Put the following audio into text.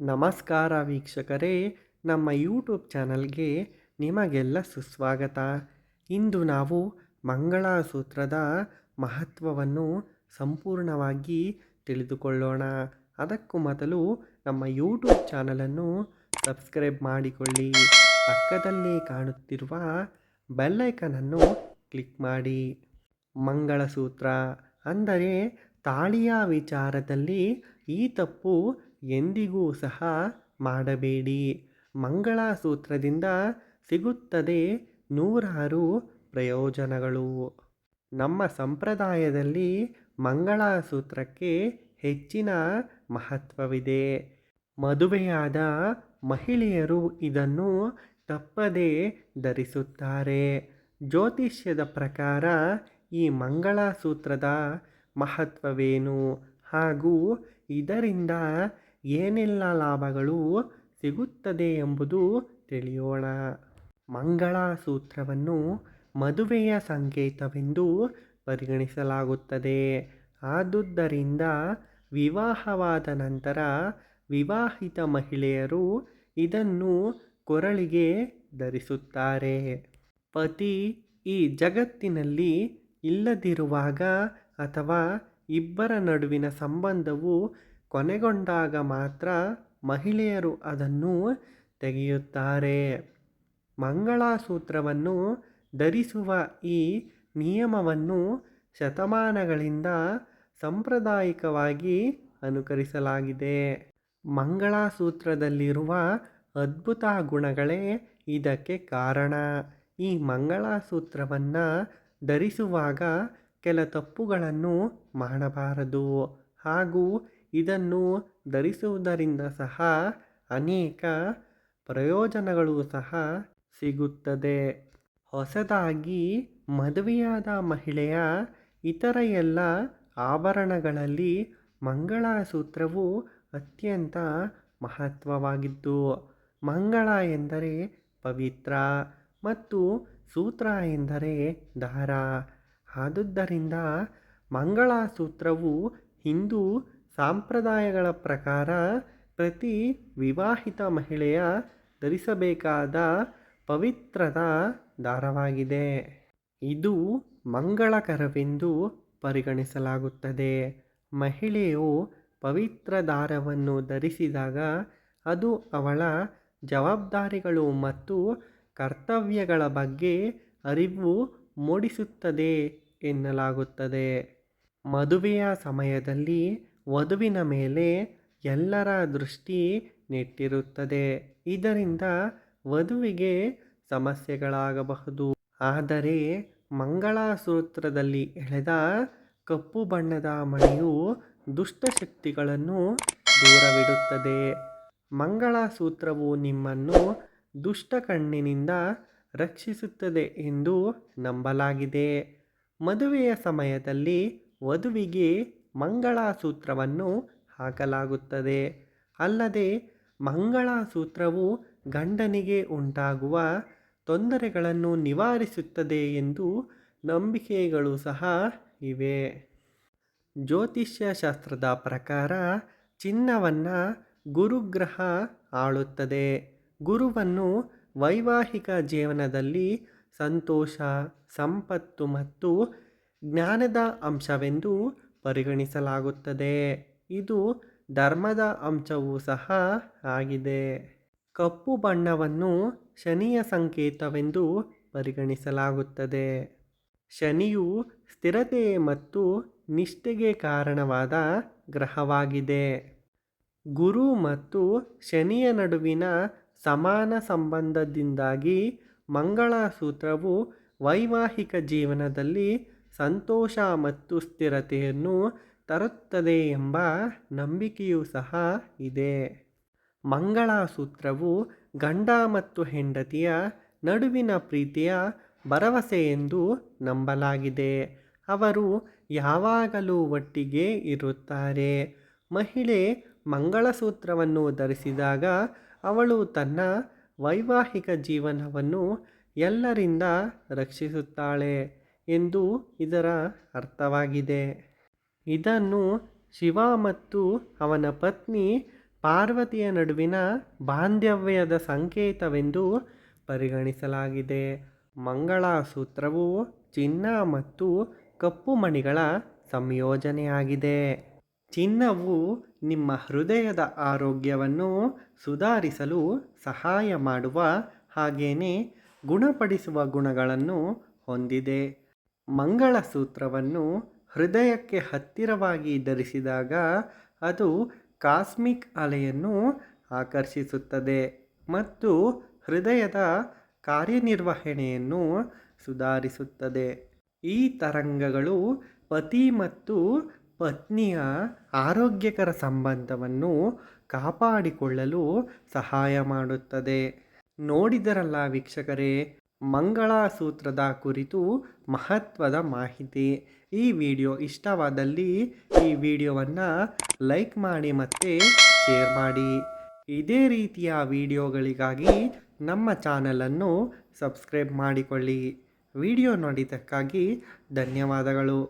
ನಮಸ್ಕಾರ ವೀಕ್ಷಕರೇ, ನಮ್ಮ ಯೂಟ್ಯೂಬ್ ಚಾನಲ್ಗೆ ನಿಮಗೆಲ್ಲ ಸುಸ್ವಾಗತ. ಇಂದು ನಾವು ಮಂಗಳಸೂತ್ರದ ಮಹತ್ವವನ್ನು ಸಂಪೂರ್ಣವಾಗಿ ತಿಳಿದುಕೊಳ್ಳೋಣ. ಅದಕ್ಕೂ ಮೊದಲು ನಮ್ಮ ಯೂಟ್ಯೂಬ್ ಚಾನಲನ್ನು ಸಬ್ಸ್ಕ್ರೈಬ್ ಮಾಡಿಕೊಳ್ಳಿ. ಪಕ್ಕದಲ್ಲಿ ಕಾಣುತ್ತಿರುವ ಬೆಲ್ಲೈಕನನ್ನು ಕ್ಲಿಕ್ ಮಾಡಿ. ಮಂಗಳಸೂತ್ರ ಅಂದರೆ ತಾಳಿಯ ವಿಚಾರದಲ್ಲಿ ಈ ತಪ್ಪು ಎಂದಿಗೂ ಸಹ ಮಾಡಬೇಡಿ. ಮಂಗಳಸೂತ್ರದಿಂದ ಸಿಗುತ್ತದೆ ನೂರಾರು ಪ್ರಯೋಜನಗಳು. ನಮ್ಮ ಸಂಪ್ರದಾಯದಲ್ಲಿ ಮಂಗಳಸೂತ್ರಕ್ಕೆ ಹೆಚ್ಚಿನ ಮಹತ್ವವಿದೆ. ಮದುವೆಯಾದ ಮಹಿಳೆಯರು ಇದನ್ನು ತಪ್ಪದೇ ಧರಿಸುತ್ತಾರೆ. ಜ್ಯೋತಿಷ್ಯದ ಪ್ರಕಾರ ಈ ಮಂಗಳಸೂತ್ರದ ಮಹತ್ವವೇನು ಹಾಗೂ ಇದರಿಂದ ಏನೆಲ್ಲ ಲಾಭಗಳು ಸಿಗುತ್ತದೆ ಎಂಬುದು ತಿಳಿಯೋಣ. ಮಂಗಳಸೂತ್ರವನ್ನು ಮದುವೆಯ ಸಂಕೇತವೆಂದು ಪರಿಗಣಿಸಲಾಗುತ್ತದೆ. ಆದುದರಿಂದ ವಿವಾಹವಾದ ನಂತರ ವಿವಾಹಿತ ಮಹಿಳೆಯರು ಇದನ್ನು ಕೊರಳಿಗೆ ಧರಿಸುತ್ತಾರೆ. ಪತಿ ಈ ಜಗತ್ತಿನಲ್ಲಿ ಇಲ್ಲದಿರುವಾಗ ಅಥವಾ ಇಬ್ಬರ ನಡುವಿನ ಸಂಬಂಧವು ಕೊನೆಗೊಂಡಾಗ ಮಾತ್ರ ಮಹಿಳೆಯರು ಅದನ್ನು ತೆಗೆಯುತ್ತಾರೆ. ಮಂಗಳಸೂತ್ರವನ್ನು ಧರಿಸುವ ಈ ನಿಯಮವನ್ನು ಶತಮಾನಗಳಿಂದ ಸಾಂಪ್ರದಾಯಿಕವಾಗಿ ಅನುಕರಿಸಲಾಗಿದೆ. ಮಂಗಳಸೂತ್ರದಲ್ಲಿರುವ ಅದ್ಭುತ ಗುಣಗಳೇ ಇದಕ್ಕೆ ಕಾರಣ. ಈ ಮಂಗಳಸೂತ್ರವನ್ನು ಧರಿಸುವಾಗ ಕೆಲ ತಪ್ಪುಗಳನ್ನು ಮಾಡಬಾರದು ಹಾಗೂ ಇದನ್ನು ಧರಿಸುವುದರಿಂದ ಸಹ ಅನೇಕ ಪ್ರಯೋಜನಗಳು ಸಹ ಸಿಗುತ್ತದೆ. ಹೊಸದಾಗಿ ಮದುವೆಯಾದ ಮಹಿಳೆಯ ಇತರ ಎಲ್ಲ ಆಭರಣಗಳಲ್ಲಿ ಮಂಗಳಸೂತ್ರವು ಅತ್ಯಂತ ಮಹತ್ವವಾಗಿದ್ದು, ಮಂಗಳ ಎಂದರೆ ಪವಿತ್ರ ಮತ್ತು ಸೂತ್ರ ಎಂದರೆ ದಾರ. ಆದುದರಿಂದ ಮಂಗಳಸೂತ್ರವು ಹಿಂದೂ ಸಂಪ್ರದಾಯಗಳ ಪ್ರಕಾರ ಪ್ರತಿ ವಿವಾಹಿತ ಮಹಿಳೆಯ ಧರಿಸಬೇಕಾದ ಪವಿತ್ರದ ದಾರವಾಗಿದೆ. ಇದು ಮಂಗಳಕರವೆಂದು ಪರಿಗಣಿಸಲಾಗುತ್ತದೆ. ಮಹಿಳೆಯು ಪವಿತ್ರ ದಾರವನ್ನು ಧರಿಸಿದಾಗ ಅದು ಅವಳ ಜವಾಬ್ದಾರಿಗಳು ಮತ್ತು ಕರ್ತವ್ಯಗಳ ಬಗ್ಗೆ ಅರಿವು ಮೂಡಿಸುತ್ತದೆ ಎನ್ನಲಾಗುತ್ತದೆ. ಮದುವೆಯ ಸಮಯದಲ್ಲಿ ವಧುವಿನ ಮೇಲೆ ಎಲ್ಲರ ದೃಷ್ಟಿ ನೆಟ್ಟಿರುತ್ತದೆ. ಇದರಿಂದ ವಧುವಿಗೆ ಸಮಸ್ಯೆಗಳಾಗಬಹುದು. ಆದರೆ ಮಂಗಳಸೂತ್ರದಲ್ಲಿ ಎಳೆದ ಕಪ್ಪು ಬಣ್ಣದ ಮಣಿಯು ದುಷ್ಟಶಕ್ತಿಗಳನ್ನು ದೂರವಿಡುತ್ತದೆ. ಮಂಗಳಸೂತ್ರವು ನಿಮ್ಮನ್ನು ದುಷ್ಟ ಕಣ್ಣಿನಿಂದ ರಕ್ಷಿಸುತ್ತದೆ ಎಂದು ನಂಬಲಾಗಿದೆ. ಮದುವೆಯ ಸಮಯದಲ್ಲಿ ವಧುವಿಗೆ ಮಂಗಳಸೂತ್ರವನ್ನು ಹಾಕಲಾಗುತ್ತದೆ. ಅಲ್ಲದೆ ಮಂಗಳಸೂತ್ರವು ಗಂಡನಿಗೆ ಉಂಟಾಗುವ ತೊಂದರೆಗಳನ್ನು ನಿವಾರಿಸುತ್ತದೆ ಎಂದು ನಂಬಿಕೆಗಳು ಸಹ ಇವೆ. ಜ್ಯೋತಿಷ್ಯ ಶಾಸ್ತ್ರದ ಪ್ರಕಾರ ಚಿನ್ನವನ್ನು ಗುರುಗ್ರಹ ಆಳುತ್ತದೆ. ಗುರುವನ್ನು ವೈವಾಹಿಕ ಜೀವನದಲ್ಲಿ ಸಂತೋಷ, ಸಂಪತ್ತು ಮತ್ತು ಜ್ಞಾನದ ಅಂಶವೆಂದು ಪರಿಗಣಿಸಲಾಗುತ್ತದೆ. ಇದು ಧರ್ಮದ ಅಂಶವೂ ಸಹ ಆಗಿದೆ. ಕಪ್ಪು ಬಣ್ಣವನ್ನು ಶನಿಯ ಸಂಕೇತವೆಂದು ಪರಿಗಣಿಸಲಾಗುತ್ತದೆ. ಶನಿಯು ಸ್ಥಿರತೆ ಮತ್ತು ನಿಷ್ಠೆಗೆ ಕಾರಣವಾದ ಗ್ರಹವಾಗಿದೆ. ಗುರು ಮತ್ತು ಶನಿಯ ನಡುವಿನ ಸಮಾನ ಸಂಬಂಧದಿಂದಾಗಿ ಮಂಗಳಸೂತ್ರವು ವೈವಾಹಿಕ ಜೀವನದಲ್ಲಿ ಸಂತೋಷ ಮತ್ತು ಸ್ಥಿರತೆಯನ್ನು ತರುತ್ತದೆ ಎಂಬ ನಂಬಿಕೆಯೂ ಸಹ ಇದೆ. ಮಂಗಳಸೂತ್ರವು ಗಂಡ ಮತ್ತು ಹೆಂಡತಿಯ ನಡುವಿನ ಪ್ರೀತಿಯ ಭರವಸೆ ಎಂದು ನಂಬಲಾಗಿದೆ. ಅವರು ಯಾವಾಗಲೂ ಒಟ್ಟಿಗೆ ಇರುತ್ತಾರೆ. ಮಹಿಳೆ ಮಂಗಳಸೂತ್ರವನ್ನು ಧರಿಸಿದಾಗ ಅವಳು ತನ್ನ ವೈವಾಹಿಕ ಜೀವನವನ್ನು ಎಲ್ಲರಿಂದ ರಕ್ಷಿಸುತ್ತಾಳೆ ಎಂದು ಇದರ ಅರ್ಥವಾಗಿದೆ. ಇದನ್ನು ಶಿವ ಮತ್ತು ಅವನ ಪತ್ನಿ ಪಾರ್ವತಿಯ ನಡುವಿನ ಬಾಂಧವ್ಯದ ಸಂಕೇತವೆಂದು ಪರಿಗಣಿಸಲಾಗಿದೆ. ಮಂಗಳಸೂತ್ರವು ಚಿನ್ನ ಮತ್ತು ಕಪ್ಪು ಮಣಿಗಳ ಸಂಯೋಜನೆಯಾಗಿದೆ. ಚಿನ್ನವು ನಿಮ್ಮ ಹೃದಯದ ಆರೋಗ್ಯವನ್ನು ಸುಧಾರಿಸಲು ಸಹಾಯ ಮಾಡುವ ಹಾಗೆಯೇ ಗುಣಪಡಿಸುವ ಗುಣಗಳನ್ನು ಹೊಂದಿದೆ. ಮಂಗಳಸೂತ್ರವನ್ನು ಹೃದಯಕ್ಕೆ ಹತ್ತಿರವಾಗಿ ಧರಿಸಿದಾಗ ಅದು ಕಾಸ್ಮಿಕ್ ಅಲೆಯನ್ನು ಆಕರ್ಷಿಸುತ್ತದೆ ಮತ್ತು ಹೃದಯದ ಕಾರ್ಯನಿರ್ವಹಣೆಯನ್ನು ಸುಧಾರಿಸುತ್ತದೆ. ಈ ತರಂಗಗಳು ಪತಿ ಮತ್ತು ಪತ್ನಿಯ ಆರೋಗ್ಯಕರ ಸಂಬಂಧವನ್ನು ಕಾಪಾಡಿಕೊಳ್ಳಲು ಸಹಾಯ ಮಾಡುತ್ತದೆ. ನೋಡಿದರಲ್ಲ ವೀಕ್ಷಕರೇ, ಮಂಗಳಸೂತ್ರದ ಕುರಿತು ಮಹತ್ವದ ಮಾಹಿತಿ. ಈ ವಿಡಿಯೋ ಇಷ್ಟವಾದಲ್ಲಿ ಈ ವಿಡಿಯೋವನ್ನು ಲೈಕ್ ಮಾಡಿ ಮತ್ತು ಶೇರ್ ಮಾಡಿ. ಇದೇ ರೀತಿಯ ವಿಡಿಯೋಗಳಿಗಾಗಿ ನಮ್ಮ ಚಾನಲನ್ನು ಸಬ್ಸ್ಕ್ರೈಬ್ ಮಾಡಿಕೊಳ್ಳಿ. ವಿಡಿಯೋ ನೋಡಿದ್ದಕ್ಕಾಗಿ ಧನ್ಯವಾದಗಳು.